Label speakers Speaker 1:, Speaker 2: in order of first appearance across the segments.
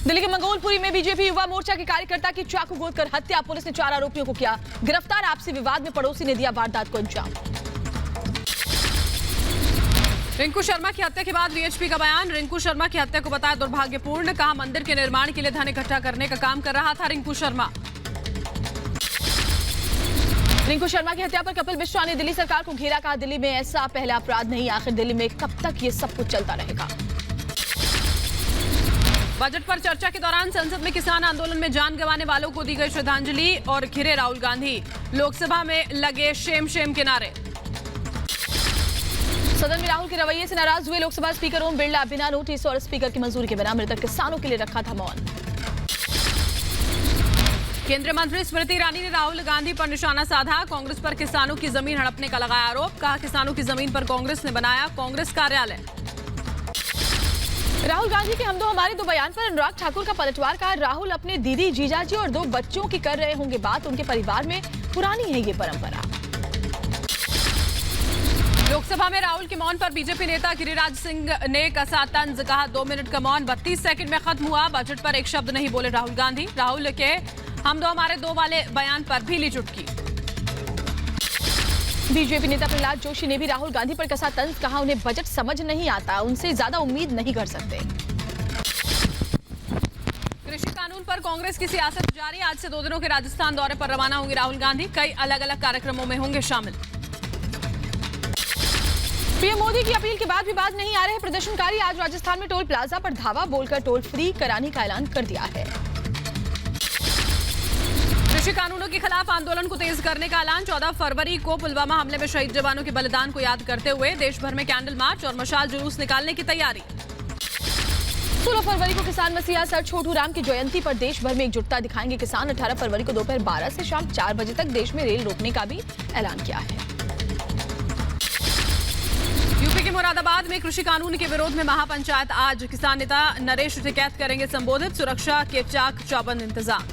Speaker 1: दिल्ली के मंगोलपुरी में बीजेपी युवा मोर्चा के कार्यकर्ता की चाकू गोद कर हत्या, पुलिस ने 4 आरोपियों को किया गिरफ्तार। आपसी विवाद में पड़ोसी ने दिया वारदात को अंजाम।
Speaker 2: रिंकू शर्मा की हत्या के बाद वीएचपी का बयान। रिंकू शर्मा की हत्या को बताया दुर्भाग्यपूर्ण, कहा मंदिर के निर्माण के लिए धन इकट्ठा करने का काम कर रहा था रिंकू शर्मा।
Speaker 1: रिंकू शर्मा की हत्या पर कपिल मिश्रा ने दिल्ली सरकार को घेरा, कहा दिल्ली में ऐसा पहला अपराध नहीं, आखिर दिल्ली में कब तक ये सब कुछ चलता रहेगा।
Speaker 2: बजट पर चर्चा के दौरान संसद में किसान आंदोलन में जान गंवाने वालों को दी गई श्रद्धांजलि और घिरे राहुल गांधी। लोकसभा में लगे शेम शेम के नारे।
Speaker 1: सदन में राहुल के रवैये से नाराज हुए लोकसभा स्पीकर ओम बिरला, बिना नोटिस और स्पीकर की मंजूरी के बिना मृतक किसानों के लिए रखा था मौन।
Speaker 2: केंद्रीय मंत्री स्मृति ईरानी ने राहुल गांधी पर निशाना साधा, कांग्रेस पर किसानों की जमीन हड़पने का लगाया आरोप, कहा किसानों की जमीन पर कांग्रेस ने बनाया कांग्रेस कार्यालय।
Speaker 1: राहुल गांधी के हम दो हमारे दो बयान पर अनुराग ठाकुर का पलटवार, कहा राहुल अपने दीदी, जीजाजी और 2 बच्चों की कर रहे होंगे बात, उनके परिवार में पुरानी है ये परंपरा।
Speaker 2: लोकसभा में राहुल के मौन पर बीजेपी नेता गिरिराज सिंह ने कसा तंज, कहा 2 मिनट का मौन 32 सेकंड में खत्म हुआ। बजट पर एक शब्द नहीं बोले राहुल गांधी। राहुल के हम दो हमारे दो वाले बयान पर भी ली चुटकी।
Speaker 1: बीजेपी नेता प्रहलाद जोशी ने भी राहुल गांधी पर कसा तंज, कहा उन्हें बजट समझ नहीं आता, उनसे ज्यादा उम्मीद नहीं कर सकते।
Speaker 2: कृषि कानून पर कांग्रेस की सियासत जारी, आज से 2 दिनों के राजस्थान दौरे पर रवाना होंगे राहुल गांधी, कई अलग अलग कार्यक्रमों में होंगे शामिल।
Speaker 1: पीएम मोदी की अपील के बाद भी बाज नहीं आ रहे प्रदर्शनकारी, आज राजस्थान में टोल प्लाजा पर धावा बोलकर टोल फ्री कराने का ऐलान कर दिया है।
Speaker 2: कृषि कानूनों के खिलाफ आंदोलन को तेज करने का ऐलान, 14 फरवरी को पुलवामा हमले में शहीद जवानों के बलिदान को याद करते हुए देश भर में कैंडल मार्च और मशाल जुलूस निकालने की तैयारी।
Speaker 1: 16 फरवरी को किसान मसीहा सर छोटू राम की जयंती पर देश भर में एकजुटता दिखाएंगे किसान। 18 फरवरी को दोपहर 12 से शाम 4 बजे तक देश में रेल रोकने का भी ऐलान किया है।
Speaker 2: यूपी के मुरादाबाद में कृषि कानून के विरोध में महापंचायत आज, किसान नेता नरेश टिकैत करेंगे संबोधित, सुरक्षा के चाक चौबंद इंतजाम।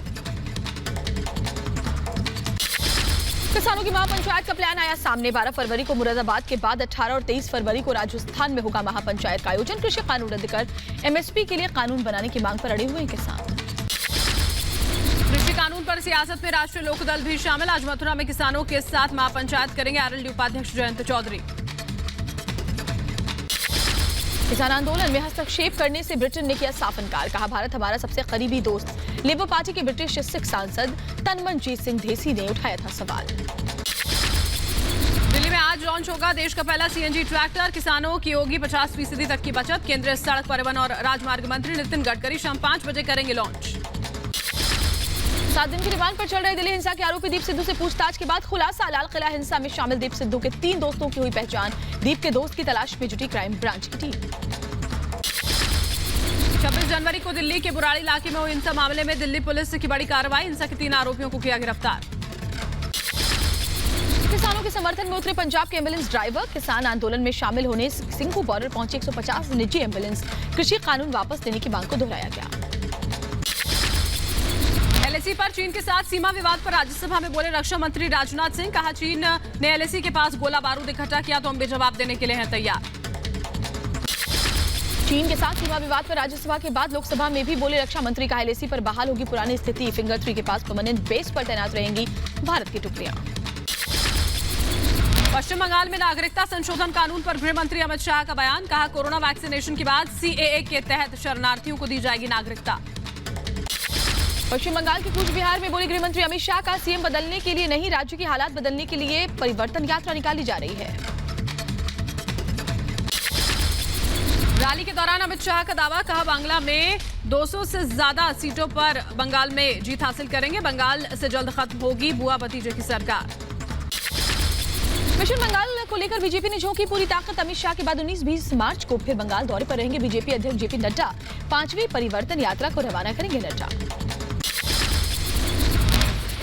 Speaker 1: किसानों की महापंचायत का प्लान आया सामने, 12 फरवरी को मुरादाबाद के बाद 18 और 23 फरवरी को राजस्थान में होगा महापंचायत का आयोजन। कृषि कानून रद्द कर एमएसपी के लिए कानून बनाने की मांग पर अड़े हुए किसान।
Speaker 2: कृषि कानून पर सियासत में राष्ट्रीय लोकदल भी शामिल, आज मथुरा में किसानों के साथ महापंचायत करेंगे आरएलडी उपाध्यक्ष जयंत चौधरी।
Speaker 1: किसान आंदोलन में हस्तक्षेप करने से ब्रिटेन ने किया साफ इनकार, कहा भारत हमारा सबसे करीबी दोस्त। लेबर पार्टी के ब्रिटिश सिख सांसद तनमनजीत सिंह ढेसी ने उठाया था सवाल।
Speaker 2: दिल्ली में आज लॉन्च होगा देश का पहला सीएनजी ट्रैक्टर, किसानों की होगी 50% तक की बचत। केंद्रीय सड़क परिवहन और राजमार्ग मंत्री नितिन गडकरी शाम 5 बजे करेंगे लॉन्च।
Speaker 1: 7 दिन की रिमांड पर चल रहे दिल्ली हिंसा के आरोपी दीप सिद्धू से पूछताछ के बाद खुलासा, लाल किला हिंसा में शामिल दीप सिद्धू के 3 दोस्तों की हुई पहचान। दीप के दोस्त की तलाश में जुटी क्राइम ब्रांच की टीम।
Speaker 2: 26 जनवरी को दिल्ली के बुराड़ी इलाके में हुई हिंसा मामले में दिल्ली पुलिस की बड़ी कार्रवाई, हिंसा के 3 आरोपियों को किया गिरफ्तार।
Speaker 1: किसानों के समर्थन में उतरे पंजाब के एम्बुलेंस ड्राइवर, किसान आंदोलन में शामिल होने सिंघू बॉर्डर पहुंचे 150 निजी एम्बुलेंस। कृषि कानून वापस लेने की मांग को दोहराया गया।
Speaker 2: एलएसी पर चीन के साथ सीमा विवाद पर राज्यसभा में बोले रक्षा मंत्री राजनाथ सिंह, कहा चीन ने एलएसी के पास गोला बारूद इकट्ठा किया तो हम भी जवाब देने के लिए हैं तैयार।
Speaker 1: चीन के साथ सीमा विवाद पर राज्यसभा के बाद लोकसभा में भी बोले रक्षा मंत्री, कहा एलएसी पर बहाल होगी पुरानी स्थिति, फिंगर 3 के पास परमानेंट बेस पर तैनात रहेंगी भारत की टुकड़ियां।
Speaker 2: पश्चिम बंगाल में नागरिकता संशोधन कानून पर गृह मंत्री अमित शाह का बयान, कहा कोरोना वैक्सीनेशन के बाद सीएए के तहत शरणार्थियों को दी जाएगी नागरिकता। पश्चिम बंगाल के कूच बिहार में बोले गृह मंत्री अमित शाह, का सीएम बदलने के लिए नहीं, राज्य के हालात बदलने के लिए परिवर्तन यात्रा निकाली जा रही है। रैली के दौरान अमित शाह का दावा, कहा बांग्ला में 200 से ज्यादा सीटों पर बंगाल में जीत हासिल करेंगे, बंगाल से जल्द खत्म होगी बुआ भतीजे की सरकार। पश्चिम बंगाल को लेकर बीजेपी ने झोंकी पूरी ताकत, अमित शाह के बाद 19-20 मार्च को फिर बंगाल दौरे पर रहेंगे बीजेपी अध्यक्ष जेपी नड्डा। 5वीं परिवर्तन यात्रा को रवाना करेंगे नड्डा।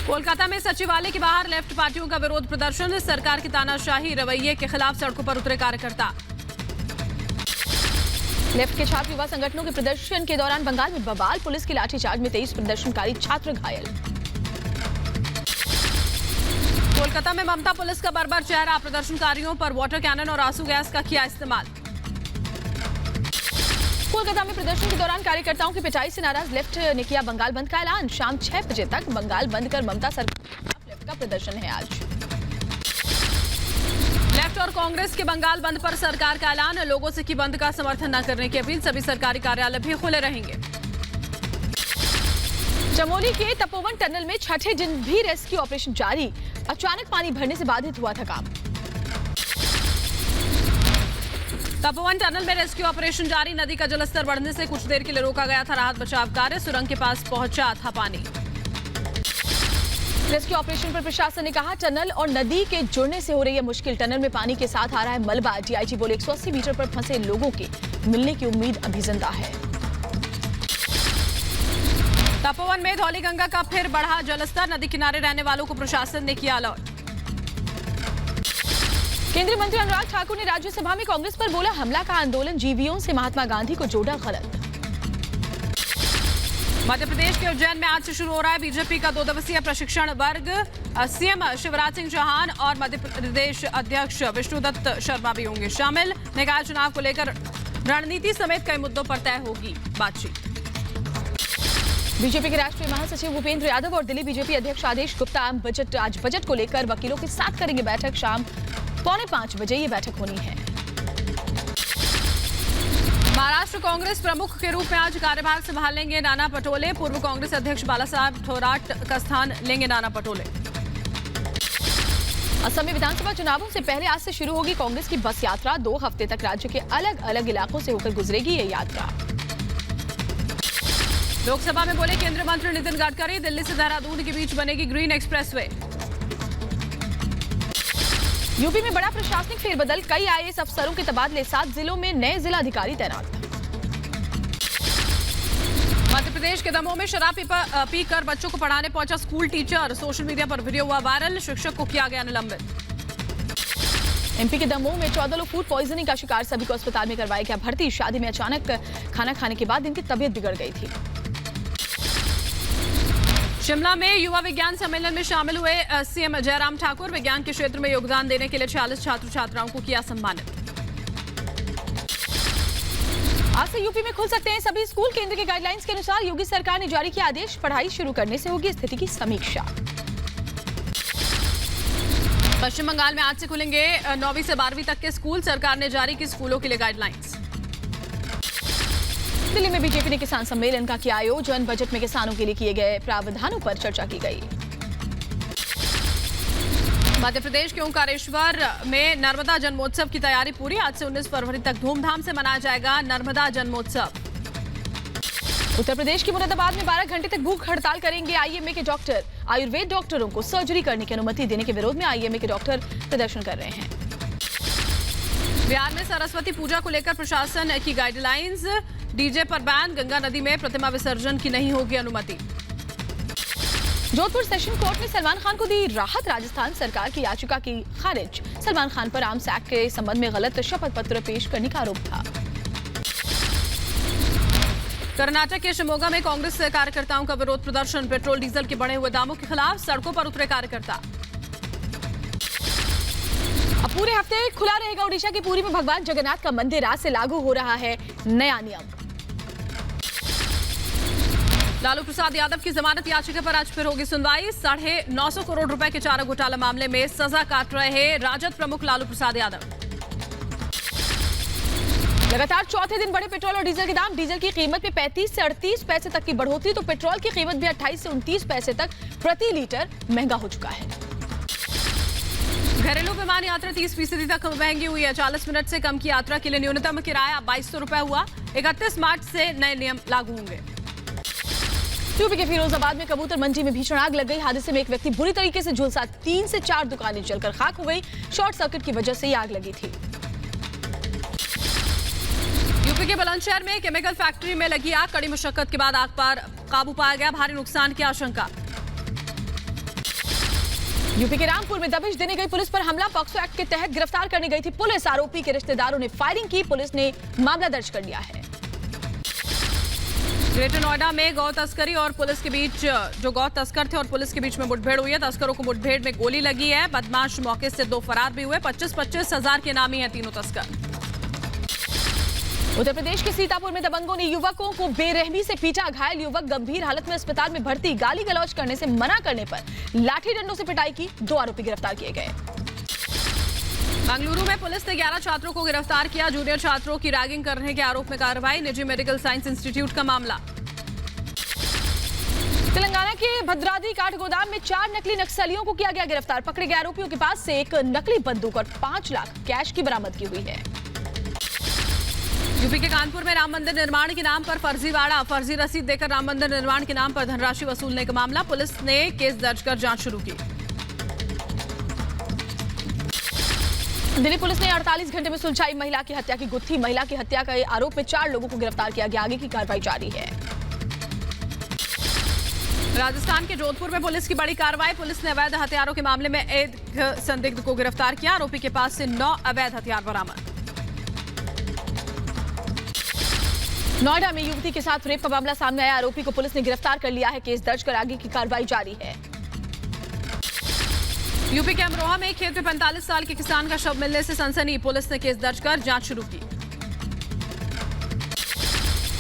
Speaker 2: कोलकाता में सचिवालय के बाहर लेफ्ट पार्टियों का विरोध प्रदर्शन, सरकार की तानाशाही रवैये के खिलाफ सड़कों पर उतरे कार्यकर्ता। लेफ्ट के छात्र युवा संगठनों के प्रदर्शन के दौरान बंगाल में बवाल, पुलिस की लाठीचार्ज में 23 प्रदर्शनकारी छात्र घायल। कोलकाता में ममता पुलिस का बर्बर चेहरा, प्रदर्शनकारियों पर वाटर कैनन और आंसू गैस का किया इस्तेमाल।
Speaker 1: कोलकाता में प्रदर्शन के दौरान कार्यकर्ताओं की पिटाई से नाराज लेफ्ट ने किया बंगाल बंद का ऐलान। शाम 6 बजे तक बंगाल बंद कर ममता सरकार के खिलाफ लेफ्ट का प्रदर्शन है आज।
Speaker 2: लेफ्ट और कांग्रेस के बंगाल बंद पर सरकार का ऐलान। लोगों से की बंद का समर्थन न करने की अपील। सभी सरकारी कार्यालय भी खुले रहेंगे।
Speaker 1: चमोली के तपोवन टनल में छठे दिन भी रेस्क्यू ऑपरेशन जारी। अचानक पानी भरने से बाधित हुआ था काम।
Speaker 2: तपोवन टनल में रेस्क्यू ऑपरेशन जारी। नदी का जलस्तर बढ़ने से कुछ देर के लिए रोका गया था राहत बचाव कार्य। सुरंग के पास पहुंचा था पानी।
Speaker 1: रेस्क्यू ऑपरेशन पर प्रशासन ने कहा टनल और नदी के जुड़ने से हो रही है मुश्किल। टनल में पानी के साथ आ रहा है मलबा। डीआईजी बोले 180 मीटर पर फंसे लोगों के मिलने की उम्मीद अभी जिंदा है।
Speaker 2: तपोवन में धौलीगंगा का फिर बढ़ा जलस्तर। नदी किनारे रहने वालों को प्रशासन ने किया अलर्ट।
Speaker 1: केंद्रीय मंत्री अनुराग ठाकुर ने राज्यसभा में कांग्रेस पर बोला हमला का आंदोलन जीवियों से महात्मा गांधी को जोड़ा गलत।
Speaker 2: मध्य प्रदेश के उज्जैन में आज से शुरू हो रहा है बीजेपी का 2 दिवसीय प्रशिक्षण वर्ग। सीएम शिवराज सिंह चौहान और मध्य प्रदेश अध्यक्ष विष्णुदत्त शर्मा भी होंगे शामिल। निकाय चुनाव को लेकर रणनीति समेत कई मुद्दों पर तय होगी बातचीत।
Speaker 1: बीजेपी के राष्ट्रीय महासचिव भूपेंद्र यादव और दिल्ली बीजेपी अध्यक्ष आदेश गुप्ता आज बजट को लेकर वकीलों के साथ करेंगे बैठक। शाम 4:45 बजे ये बैठक होनी है।
Speaker 2: महाराष्ट्र कांग्रेस प्रमुख के रूप में आज कार्यभार संभालेंगे नाना पटोले। पूर्व कांग्रेस अध्यक्ष बालासाहेब थोराट का स्थान लेंगे नाना पटोले।
Speaker 1: असम में विधानसभा चुनावों से पहले आज से शुरू होगी कांग्रेस की बस यात्रा। 2 हफ्ते तक राज्य के अलग अलग इलाकों से होकर गुजरेगी ये यात्रा।
Speaker 2: लोकसभा में बोले केंद्रीय मंत्री नितिन गडकरी दिल्ली से देहरादून के बीच बनेगी ग्रीन एक्सप्रेसवे।
Speaker 1: यूपी में बड़ा प्रशासनिक फेरबदल। कई आईएएस अफसरों के तबादले। 7 जिलों में नए जिलाधिकारी तैनात।
Speaker 2: मध्य प्रदेश के दमोह में शराब पीकर बच्चों को पढ़ाने पहुंचा स्कूल टीचर। सोशल मीडिया पर वीडियो हुआ वायरल। शिक्षक को किया गया निलंबित।
Speaker 1: एमपी के दमोह में 14 लोग फूड पॉइजनिंग का शिकार। सभी को अस्पताल में करवाया गया भर्ती। शादी में अचानक खाना खाने के बाद इनकी तबीयत बिगड़ गई थी।
Speaker 2: शिमला में युवा विज्ञान सम्मेलन में शामिल हुए सीएम जयराम ठाकुर। विज्ञान के क्षेत्र में योगदान देने के लिए 46 छात्र छात्राओं को किया सम्मानित।
Speaker 1: आज से यूपी में खुल सकते हैं सभी स्कूल। केंद्र के गाइडलाइंस के अनुसार योगी सरकार ने जारी किया आदेश। पढ़ाई शुरू करने से होगी स्थिति की समीक्षा।
Speaker 2: पश्चिम बंगाल में आज से खुलेंगे 9वीं से 12वीं तक के स्कूल। सरकार ने जारी की स्कूलों के लिए गाइडलाइंस।
Speaker 1: दिल्ली में बीजेपी ने किसान सम्मेलन का किया आयोजन। बजट में किसानों के लिए किए गए प्रावधानों पर चर्चा की गई।
Speaker 2: मध्य प्रदेश के ओंकारेश्वर में नर्मदा जन्मोत्सव की तैयारी पूरी। आज से 19 फरवरी तक धूमधाम से मनाया जाएगा नर्मदा जन्मोत्सव।
Speaker 1: उत्तर प्रदेश के मुरादाबाद में 12 घंटे तक भूख हड़ताल करेंगे आईएमए के डॉक्टर। आयुर्वेद डॉक्टरों को सर्जरी करने की अनुमति देने के विरोध में आईएमए के डॉक्टर प्रदर्शन कर रहे हैं।
Speaker 2: बिहार में सरस्वती पूजा को लेकर प्रशासन की गाइडलाइंस। डीजे पर बैन। गंगा नदी में प्रतिमा विसर्जन की नहीं होगी अनुमति।
Speaker 1: जोधपुर सेशन कोर्ट ने सलमान खान को दी राहत। राजस्थान सरकार की याचिका की खारिज। सलमान खान पर आर्म्स एक्ट के संबंध में गलत शपथ पत्र पेश करने का आरोप था।
Speaker 2: कर्नाटक के शिमोगा में कांग्रेस कार्यकर्ताओं का विरोध प्रदर्शन। पेट्रोल डीजल के बढ़े हुए दामों के खिलाफ सड़कों पर उतरे कार्यकर्ता।
Speaker 1: अब पूरे हफ्ते खुला रहेगा ओडिशा की पुरी में भगवान जगन्नाथ का मंदिर। आज से लागू हो रहा है नया नियम।
Speaker 2: लालू प्रसाद यादव की जमानत याचिका पर आज फिर होगी सुनवाई। 950 करोड़ रुपए के चारा घोटाला मामले में सजा काट रहे हैं राजद प्रमुख लालू प्रसाद यादव।
Speaker 1: लगातार चौथे दिन बढ़े पेट्रोल और डीजल के दाम। डीजल की कीमत में 35 से 38 पैसे तक की बढ़ोतरी तो पेट्रोल की कीमत भी 28 से 29 पैसे तक प्रति लीटर महंगा हो चुका है।
Speaker 2: घरेलू विमान यात्रा 30% तक महंगी हुई है। 40 मिनट से कम की यात्रा के लिए न्यूनतम किराया 2200 रुपए हुआ। 31 मार्च से नए नियम लागू होंगे।
Speaker 1: यूपी के फिरोजाबाद में कबूतर मंडी में भीषण आग लग गई। हादसे में एक व्यक्ति बुरी तरीके से झुलसा। 3 से 4 दुकानें जलकर खाक हो गई। शॉर्ट सर्किट की वजह से आग लगी थी।
Speaker 2: यूपी के बुलंदशहर में केमिकल फैक्ट्री में लगी आग। कड़ी मशक्कत के बाद आग पर काबू पाया गया। भारी नुकसान की आशंका।
Speaker 1: यूपी के रामपुर में दबिश देने गई पुलिस पर हमला। पॉक्सो एक्ट के तहत गिरफ्तार करने गई थी पुलिस। आरोपी के रिश्तेदारों ने फायरिंग की। पुलिस ने मामला दर्ज कर लिया है।
Speaker 2: ग्रेटर नोएडा में गौ तस्करी और पुलिस के बीच जो गौ तस्कर थे और पुलिस के बीच में मुठभेड़ हुई है। तस्करों को मुठभेड़ में गोली लगी है। बदमाश मौके से 2 फरार भी हुए। 25-25 हजार के नामी हैं तीनों तस्कर।
Speaker 1: उत्तर प्रदेश के सीतापुर में दबंगों ने युवकों को बेरहमी से पीटा। घायल युवक गंभीर हालत में अस्पताल में भर्ती। गाली गलौज करने से मना करने पर लाठी डंडों से पिटाई की। 2 आरोपी गिरफ्तार किए गए।
Speaker 2: बेंगलुरु में पुलिस ने 11 छात्रों को गिरफ्तार किया। जूनियर छात्रों की रैगिंग करने के आरोप में कार्रवाई। निजी मेडिकल साइंस इंस्टीट्यूट का मामला।
Speaker 1: तेलंगाना के भद्राद्री काठगोदाम में 4 नकली नक्सलियों को किया गया गिरफ्तार। पकड़े गए आरोपियों के पास से एक नकली बंदूक और 5 लाख कैश की बरामदगी हुई है।
Speaker 2: यूपी के कानपुर में राम मंदिर निर्माण के नाम पर फर्जीवाड़ा। फर्जी रसीद देकर राम मंदिर निर्माण के नाम पर धनराशि वसूलने का मामला। पुलिस ने केस दर्ज कर जांच शुरू की।
Speaker 1: दिल्ली पुलिस ने 48 घंटे में सुलझाई महिला की हत्या की गुत्थी। महिला की हत्या के आरोप में 4 लोगों को गिरफ्तार किया गया। आगे की कार्रवाई जारी है।
Speaker 2: राजस्थान के जोधपुर में पुलिस की बड़ी कार्रवाई। पुलिस ने अवैध हथियारों के मामले में एक संदिग्ध को गिरफ्तार किया। आरोपी के पास से 9 अवैध हथियार बरामद।
Speaker 1: नोएडा में युवती के साथ रेप का मामला सामने आया। आरोपी को पुलिस ने गिरफ्तार कर लिया है। केस दर्ज कर आगे की कार्रवाई जारी है।
Speaker 2: यूपी के अमरोहा में खेत में 45 साल के किसान का शव मिलने से सनसनी। पुलिस ने केस दर्ज कर जांच शुरू की।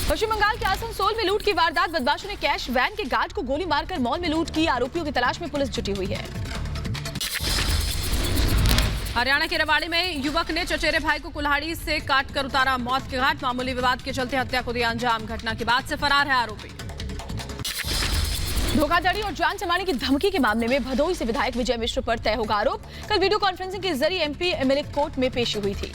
Speaker 1: पश्चिम बंगाल के आसनसोल में लूट की वारदात। बदमाशों ने कैश वैन के गार्ड को गोली मारकर मॉल में लूट की। आरोपियों की तलाश में पुलिस जुटी हुई है।
Speaker 2: हरियाणा के रेवाड़ी में युवक ने चचेरे भाई को कुल्हाड़ी से काटकर उतारा मौत के घाट। मामूली विवाद के चलते हत्या को दिया अंजाम। घटना के बाद से फरार है आरोपी।
Speaker 1: धोखाधड़ी और जान से मारने की धमकी के मामले में भदोही से विधायक विजय मिश्र पर तय होगा आरोप। कल वीडियो कॉन्फ्रेंसिंग के जरिए एमपी एमएलए कोर्ट में पेशी हुई थी।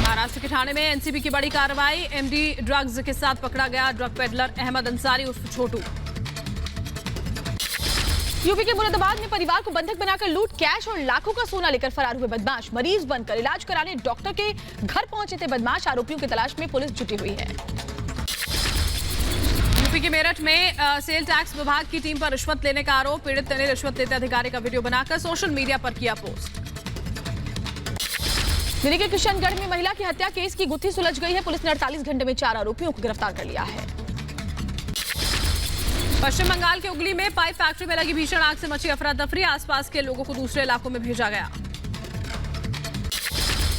Speaker 2: महाराष्ट्र के ठाणे में एनसीबी की बड़ी कार्रवाई। एमडी ड्रग्स के साथ पकड़ा गया ड्रग पेडलर अहमद अंसारी उर्फ छोटू।
Speaker 1: यूपी के मुरादाबाद में परिवार को बंधक बनाकर लूट। कैश और लाखों का सोना लेकर फरार हुए बदमाश। मरीज बनकर इलाज कराने डॉक्टर के घर पहुंचे थे बदमाश। आरोपियों की तलाश में पुलिस जुटी हुई है।
Speaker 2: यूपी के मेरठ में सेल टैक्स विभाग की टीम पर रिश्वत लेने का आरोप। पीड़ित ने रिश्वत लेते अधिकारी का वीडियो बनाकर सोशल मीडिया पर किया पोस्ट।
Speaker 1: दिल्ली के किशनगढ़ में महिला की हत्या केस की गुत्थी सुलझ गई है। पुलिस ने 48 घंटे में 4 आरोपियों को गिरफ्तार कर लिया है।
Speaker 2: पश्चिम बंगाल के उगली में पाइप फैक्ट्री में लगी भीषण आग से मची अफरा तफरी। आसपास के लोगों को दूसरे इलाकों में भेजा गया।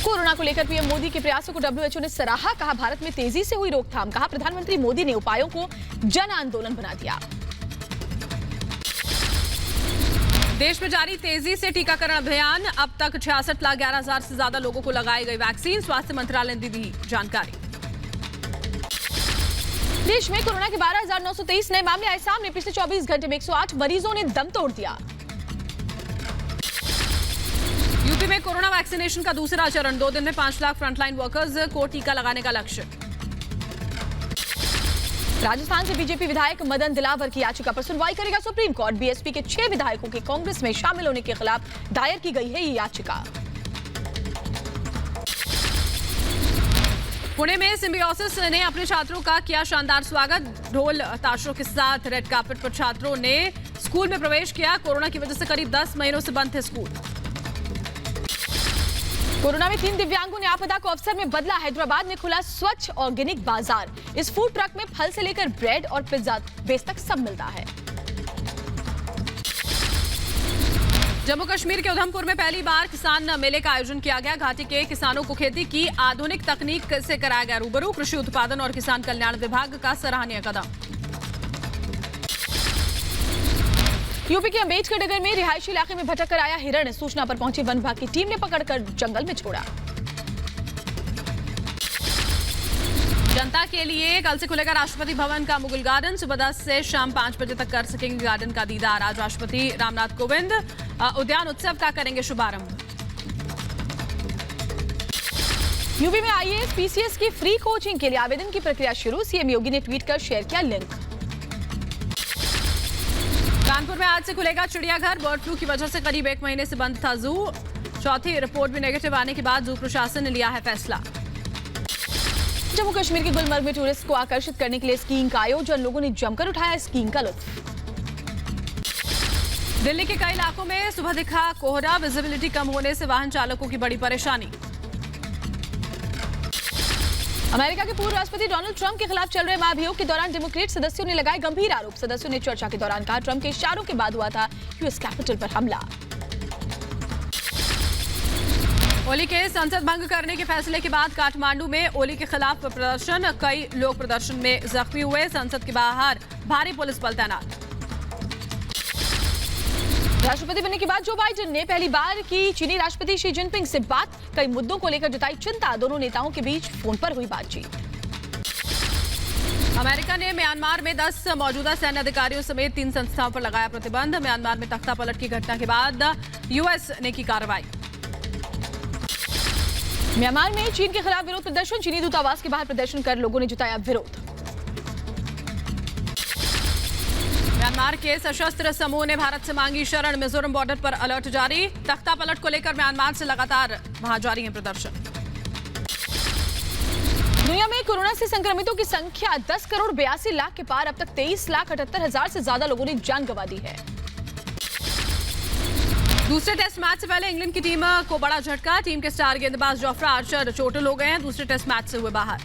Speaker 1: कोरोना को लेकर पीएम मोदी के प्रयासों को डब्ल्यूएचओ ने सराहा। कहा भारत में तेजी से हुई रोकथाम। कहा प्रधानमंत्री मोदी ने उपायों को जन आंदोलन बना दिया।
Speaker 2: देश में जारी तेजी से टीकाकरण अभियान। अब तक 66,11,000 से ज्यादा लोगों को लगाई गई वैक्सीन। स्वास्थ्य मंत्रालय ने दी जानकारी।
Speaker 1: देश में कोरोना के 12,923 नए मामले आए सामने। पिछले 24 घंटे में 108 मरीजों ने दम तोड़ दिया।
Speaker 2: यूपी में कोरोना वैक्सीनेशन का दूसरा चरण। 2 दिन में 5 लाख फ्रंटलाइन वर्कर्स को टीका लगाने का लक्ष्य।
Speaker 1: राजस्थान से बीजेपी विधायक मदन दिलावर की याचिका पर सुनवाई करेगा सुप्रीम कोर्ट। बीएसपी के 6 विधायकों के कांग्रेस में शामिल होने के खिलाफ दायर की गई है ये याचिका।
Speaker 2: पुणे में सिम्बियोसिस ने अपने छात्रों का किया शानदार स्वागत। ढोल ताशों के साथ रेड कार्पेट पर छात्रों ने स्कूल में प्रवेश किया। कोरोना की वजह से करीब 10 महीनों से बंद थे स्कूल।
Speaker 1: कोरोना में 3 दिव्यांगों ने आपदा को अवसर में बदला। हैदराबाद में खुला स्वच्छ ऑर्गेनिक बाजार। इस फूड ट्रक में फल से लेकर ब्रेड और पिज्जा बेस तक सब मिलता है।
Speaker 2: जम्मू कश्मीर के उधमपुर में पहली बार किसान मेले का आयोजन किया गया। घाटी के किसानों को खेती की आधुनिक तकनीक से कराया गया रूबरू। कृषि उत्पादन और किसान कल्याण विभाग का सराहनीय कदम। यूपी के अम्बेडकर नगर में रिहायशी इलाके में भटक कर आया हिरण। सूचना पर पहुंची वन विभाग की टीम ने पकड़कर जंगल में छोड़ा। जनता के लिए कल से खुलेगा राष्ट्रपति भवन का मुगल गार्डन। सुबह 10 से शाम 5 बजे तक कर सकेंगे गार्डन का दीदार। आज राष्ट्रपति रामनाथ कोविंद उद्यान उत्सव का करेंगे शुभारंभ।
Speaker 1: यूपी में आईएएस पीसीएस की फ्री कोचिंग के लिए आवेदन की प्रक्रिया शुरू। सीएम योगी ने ट्वीट कर शेयर किया लिंक।
Speaker 2: कानपुर में आज से खुलेगा चिड़ियाघर। बर्ड फ्लू की वजह से करीब 1 महीने से बंद था जू। चौथी रिपोर्ट भी नेगेटिव आने के बाद जू प्रशासन ने लिया है फैसला।
Speaker 1: जम्मू कश्मीर के गुलमर्ग में टूरिस्ट को आकर्षित करने के लिए स्कीइंग का आयोजन। लोगों ने जमकर उठाया स्कीइंग का लुत्फ।
Speaker 2: दिल्ली के कई इलाकों में सुबह दिखा कोहरा। विजिबिलिटी कम होने से वाहन चालकों की बड़ी परेशानी।
Speaker 1: अमेरिका के पूर्व राष्ट्रपति डोनाल्ड ट्रंप के खिलाफ चल रहे महाभियोग के दौरान डेमोक्रेट सदस्यों ने लगाए गंभीर आरोप। सदस्यों ने चर्चा के दौरान कहा ट्रंप के इशारों के बाद हुआ था यूएस कैपिटल पर हमला।
Speaker 2: ओली के संसद भंग करने के फैसले के बाद काठमांडू में ओली के खिलाफ प्रदर्शन, कई लोग प्रदर्शन में जख्मी हुए। संसद के बाहर भारी पुलिस बल तैनात।
Speaker 1: राष्ट्रपति बनने के बाद जो बाइडेन ने पहली बार की चीनी राष्ट्रपति शी जिनपिंग से बात, कई मुद्दों को लेकर जताई चिंता। दोनों नेताओं के बीच फोन पर हुई बातचीत।
Speaker 2: अमेरिका ने म्यांमार में 10 मौजूदा सैन्य अधिकारियों समेत 3 संस्थाओं पर लगाया प्रतिबंध। म्यांमार में तख्तापलट की घटना के बाद यूएस ने की कार्रवाई।
Speaker 1: म्यांमार में चीन के खिलाफ विरोध प्रदर्शन, चीनी दूतावास के बाहर प्रदर्शन कर लोगों ने जताया विरोध।
Speaker 2: म्यांमार के सशस्त्र समूह ने भारत से मांगी शरण, मिजोरम बॉर्डर पर अलर्ट जारी। तख्तापलट को लेकर म्यांमार से लगातार वहां जारी है प्रदर्शन।
Speaker 1: दुनिया में कोरोना से संक्रमितों की संख्या 10 करोड़ 82 लाख के पार। अब तक 23 लाख 78 हजार से ज्यादा लोगों ने जान गंवा दी है।
Speaker 2: दूसरे टेस्ट मैच से पहले इंग्लैंड की टीम को बड़ा झटका। टीम के स्टार गेंदबाज जोफ्रा आर्चर चोटिल हो गए हैं, दूसरे टेस्ट मैच से हुए बाहर।